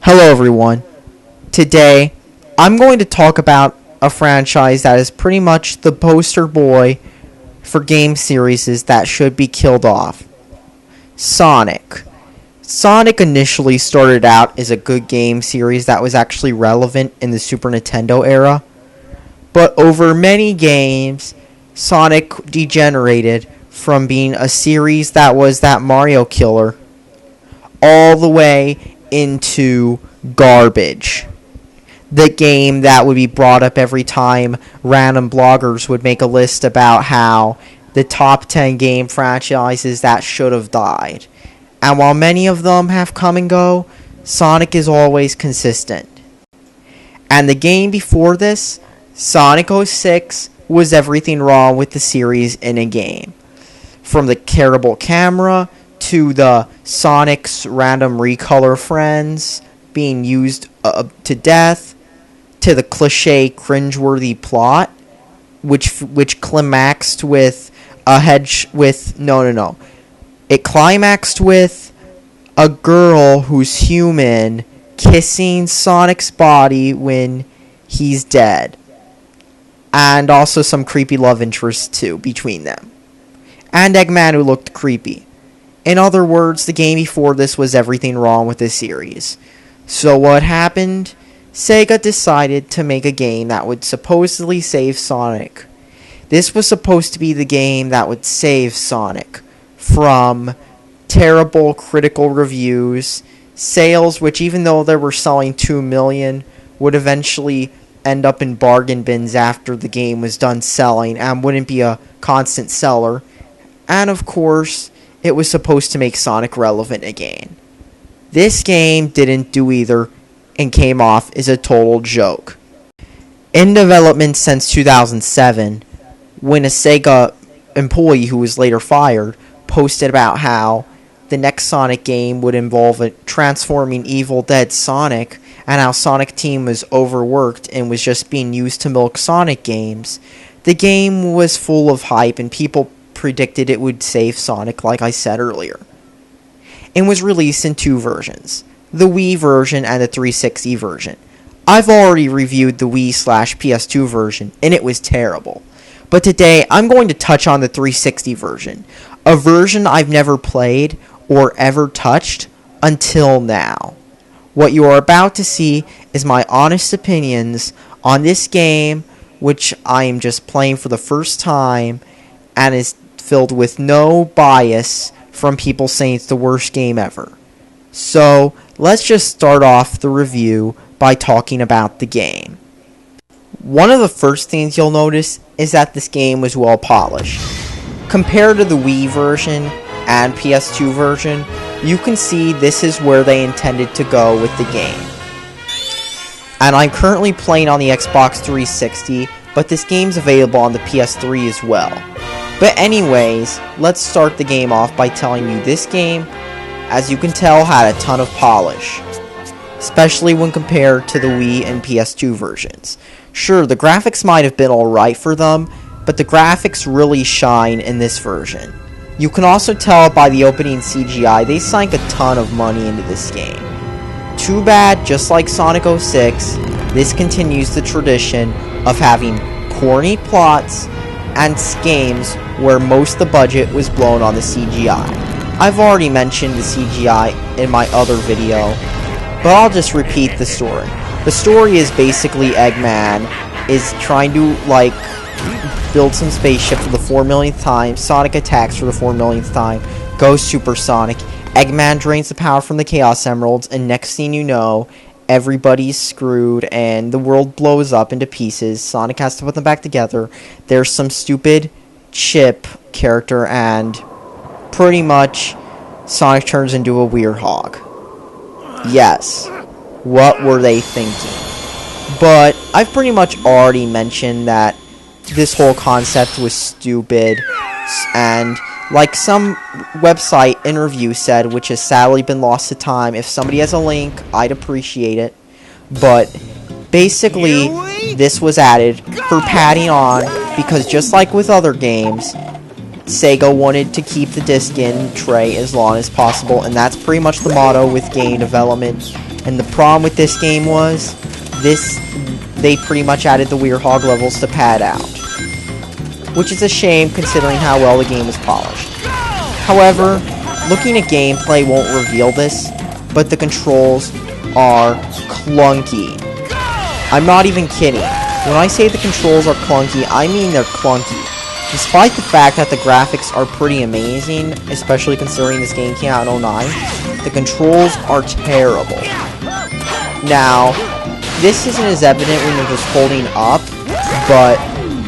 Hello everyone. Today, I'm going to talk about a franchise that is pretty much the poster boy for game series that should be killed off. Sonic. Sonic initially started out as a good game series that was actually relevant in the Super Nintendo era, but over many games, Sonic degenerated from being a series that was that Mario killer all the way into garbage. The game that would be brought up every time random bloggers would make a list about how the top 10 game franchises that should have died. And while many of them have come and go, Sonic is always consistent. And the game before this, Sonic 06, was everything wrong with the series in a game. From the terrible camera to the Sonic's random recolor friends being used to death, to the cliche cringeworthy plot, which climaxed with It climaxed with a girl who's human kissing Sonic's body when he's dead. And also some creepy love interests too between them. And Eggman, who looked creepy. In other words, the game before this was everything wrong with this series. So what happened? Sega decided to make a game that would supposedly save Sonic. This was supposed to be the game that would save Sonic from terrible critical reviews, sales which, even though they were selling 2 million, would eventually end up in bargain bins after the game was done selling and wouldn't be a constant seller. And of course, it was supposed to make Sonic relevant again. This game didn't do either and came off as a total joke. In development since 2007, when a Sega employee who was later fired posted about how the next Sonic game would involve a transforming Evil Dead Sonic and how SonicTeam was overworked and was just being used to milk Sonic games, the game was full of hype and people predicted it would save Sonic, like I said earlier. It was released in two versions, the Wii version and the 360 version. I've already reviewed the Wii/PS2 version, and it was terrible. But today, I'm going to touch on the 360 version, a version I've never played or ever touched until now. What you are about to see is my honest opinions on this game, which I am just playing for the first time, and is filled with no bias from people saying it's the worst game ever. So, let's just start off the review by talking about the game. One of the first things you'll notice is that this game was well polished. Compared to the Wii version and PS2 version, you can see this is where they intended to go with the game. And I'm currently playing on the Xbox 360, but this game's available on the PS3 as well. But anyways, let's start the game off by telling you this game, as you can tell, had a ton of polish, especially when compared to the Wii and PS2 versions. Sure, the graphics might have been alright for them, but the graphics really shine in this version. You can also tell by the opening CGI, they sank a ton of money into this game. Too bad, just like Sonic 06, this continues the tradition of having corny plots and games where most of the budget was blown on the CGI. I've already mentioned the CGI in my other video, but I'll just repeat the story. The story is basically Eggman is trying to, build some spaceship for the 4 millionth time, Sonic attacks for the 4 millionth time, goes supersonic, Eggman drains the power from the Chaos Emeralds, and next thing you know, everybody's screwed and the world blows up into pieces. Sonic has to put them back together. There's some stupid chip character and pretty much Sonic turns into a weird hog. Yes, what were they thinking? But I've pretty much already mentioned that this whole concept was stupid, and like some website interview said, which has sadly been lost to time, if somebody has a link, I'd appreciate it. But basically, this was added for padding on, because just like with other games, Sega wanted to keep the disc in tray as long as possible, and that's pretty much the motto with game development. And the problem with this game was, they pretty much added the Weird Hog levels to pad out. Which is a shame considering how well the game is polished. However, looking at gameplay won't reveal this, but the controls are clunky. I'm not even kidding. When I say the controls are clunky, I mean they're clunky. Despite the fact that the graphics are pretty amazing, especially considering this game came out in 09, the controls are terrible. Now, this isn't as evident when you're just holding up, but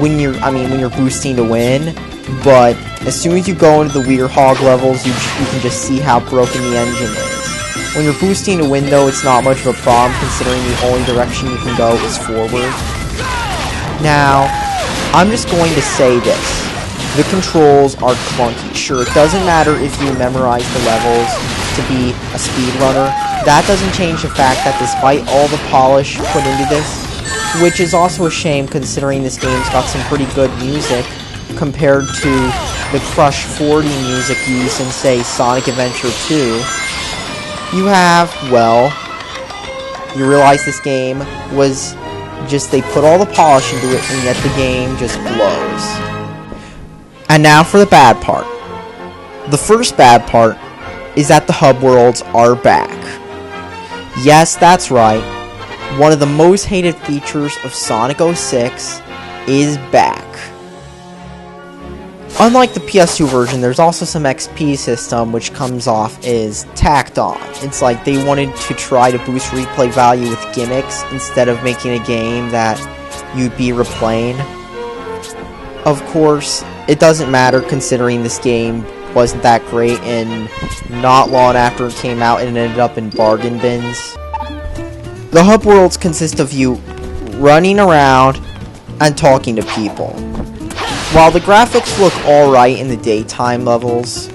when you're boosting to win, but as soon as you go into the Weird Hog levels, you can just see how broken the engine is. When you're boosting to win, though, it's not much of a problem, considering the only direction you can go is forward. Now, I'm just going to say this. The controls are clunky. Sure, it doesn't matter if you memorize the levels to be a speedrunner. That doesn't change the fact that despite all the polish put into this, which is also a shame considering this game's got some pretty good music compared to the Crush 40 music used in, say, Sonic Adventure 2, you have, well, you realize this game was just, they put all the polish into it, and yet the game just blows. And now for the bad part. The first bad part is that the hub worlds are back. Yes, that's right. One of the most hated features of Sonic 06 is back. Unlike the PS2 version, there's also some XP system which comes off as tacked on. It's like they wanted to try to boost replay value with gimmicks instead of making a game that you'd be replaying. Of course, it doesn't matter considering this game wasn't that great, and not long after it came out, it ended up in bargain bins. The hub worlds consist of you running around and talking to people. While the graphics look alright in the daytime levels,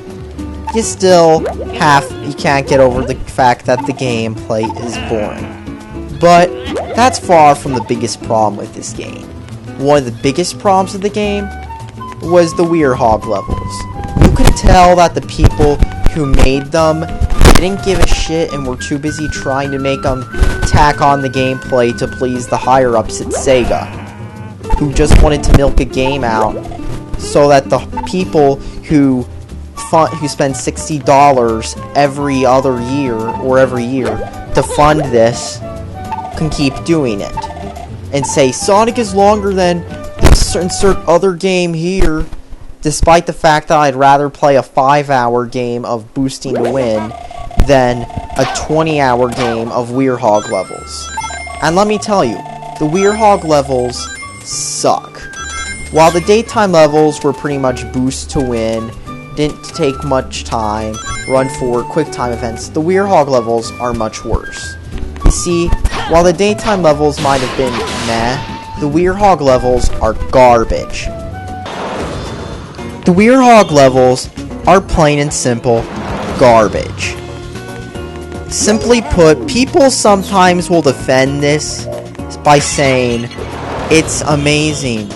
you can't get over the fact that the gameplay is boring. But that's far from the biggest problem with this game. One of the biggest problems of the game was the Weird Hog levels. You could tell that the people who made them didn't give a shit and were too busy trying to make them tack on the gameplay to please the higher-ups at Sega, who just wanted to milk a game out so that the people who spend $60 every other year or every year to fund this can keep doing it. And say, Sonic is longer than insert other game here, despite the fact that I'd rather play a 5-hour game of boosting to win than a 20-hour game of Weird Hog levels. And let me tell you, the Weird Hog levels suck. While the daytime levels were pretty much boost to win, didn't take much time, run for quick time events, the Weird Hog levels are much worse. You see, while the daytime levels might have been meh, the Weird Hog levels are garbage. The Weird Hog levels are plain and simple garbage. Simply put, people sometimes will defend this by saying, it's amazing.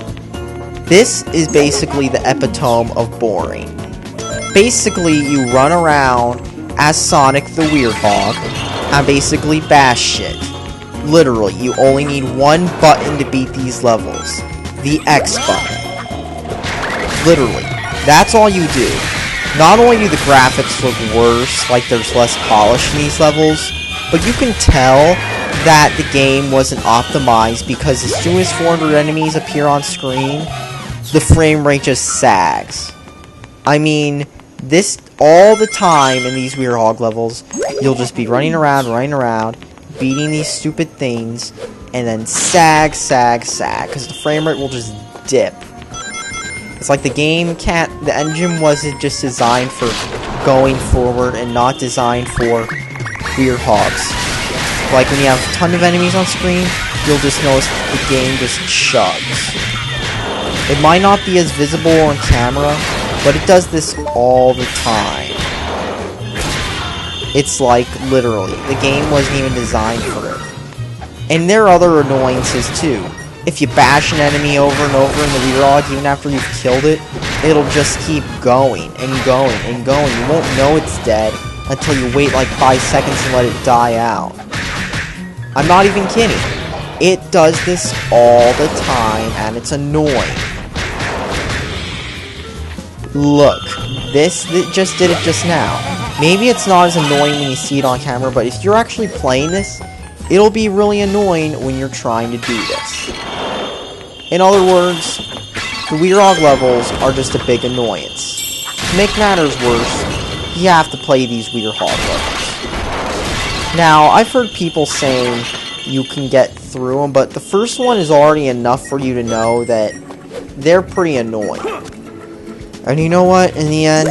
This is basically the epitome of boring. Basically, you run around as Sonic the Weird Hog and basically bash shit. Literally, you only need one button to beat these levels. The X button. Literally. That's all you do. Not only do the graphics look worse, like there's less polish in these levels, but you can tell that the game wasn't optimized because as soon as 400 enemies appear on screen, the frame rate just sags. I mean, this all the time in these Weird Hog levels, you'll just be running around, beating these stupid things, and then sag, because the frame rate will just dip. It's like the engine wasn't just designed for going forward and not designed for Weird Hogs. Like when you have a ton of enemies on screen, you'll just notice the game just chugs. It might not be as visible on camera, but it does this all the time. It's like, literally, the game wasn't even designed for it. And there are other annoyances too. If you bash an enemy over and over in the Weird Hog, even after you've killed it, it'll just keep going and going and going. You won't know it's dead until you wait like 5 seconds and let it die out. I'm not even kidding. It does this all the time, and it's annoying. Look, this just did it just now. Maybe it's not as annoying when you see it on camera, but if you're actually playing this, it'll be really annoying when you're trying to do this. In other words, the Weirog levels are just a big annoyance. To make matters worse, you have to play these Weirhog levels. Now, I've heard people saying you can get through them, but the first one is already enough for you to know that they're pretty annoying. And you know what, in the end,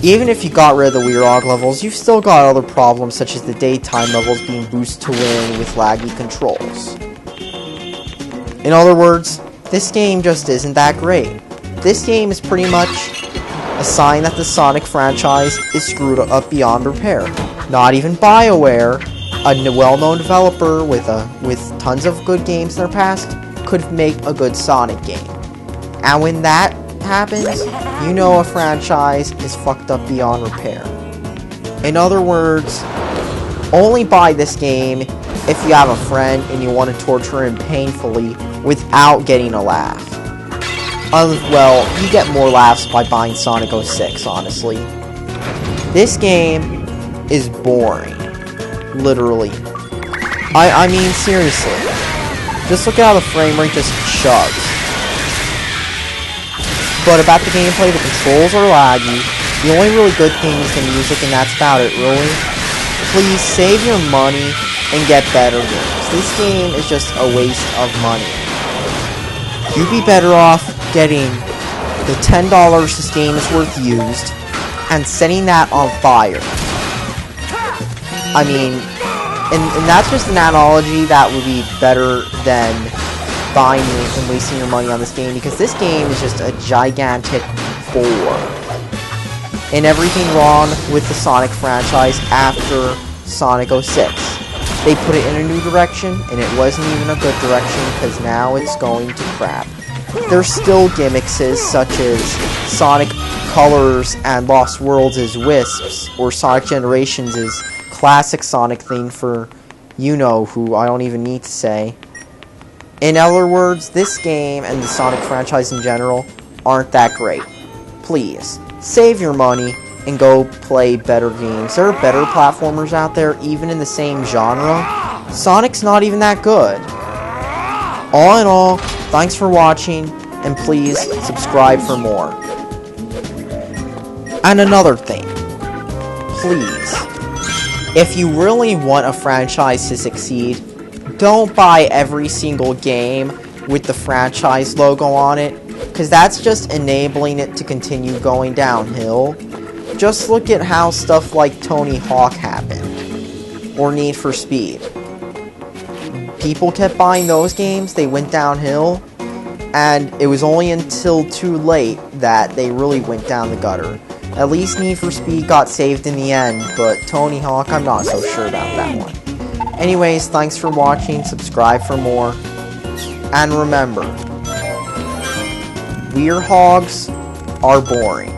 even if you got rid of the Weirog levels, you've still got other problems such as the daytime levels being boosted to win with laggy controls. In other words, this game just isn't that great. This game is pretty much a sign that the Sonic franchise is screwed up beyond repair. Not even BioWare, a well-known developer with tons of good games in their past, could make a good Sonic game. And when that happens, you know a franchise is fucked up beyond repair. In other words, only buy this game if you have a friend and you want to torture him painfully without getting a laugh. Well, you get more laughs by buying Sonic 06, honestly. This game is boring. Literally. I mean, seriously. Just look at how the frame rate just chugs. But about the gameplay, the controls are laggy. The only really good thing is the music, and that's about it, really. Please save your money and get better games. This game is just a waste of money. You'd be better off getting the $10 this game is worth used and setting that on fire. I mean, and that's just an analogy that would be better than buying it and wasting your money on this game, because this game is just a gigantic bore. And everything wrong with the Sonic franchise after Sonic 06. They put it in a new direction, and it wasn't even a good direction, because now it's going to crap. There's still gimmicks such as Sonic Colors and Lost Worlds as Wisps, or Sonic Generations as classic Sonic theme for you-know-who, I don't even need to say. In other words, this game and the Sonic franchise in general aren't that great. Please, save your money and go play better games. There are better platformers out there, even in the same genre. Sonic's not even that good. All in all, thanks for watching, and please subscribe for more. And another thing, please, if you really want a franchise to succeed, don't buy every single game with the franchise logo on it, because that's just enabling it to continue going downhill. Just look at how stuff like Tony Hawk happened, or Need for Speed. People kept buying those games, they went downhill, and it was only until too late that they really went down the gutter. At least Need for Speed got saved in the end, but Tony Hawk, I'm not so sure about that one. Anyways, thanks for watching, subscribe for more, and remember, Weirhogs are boring.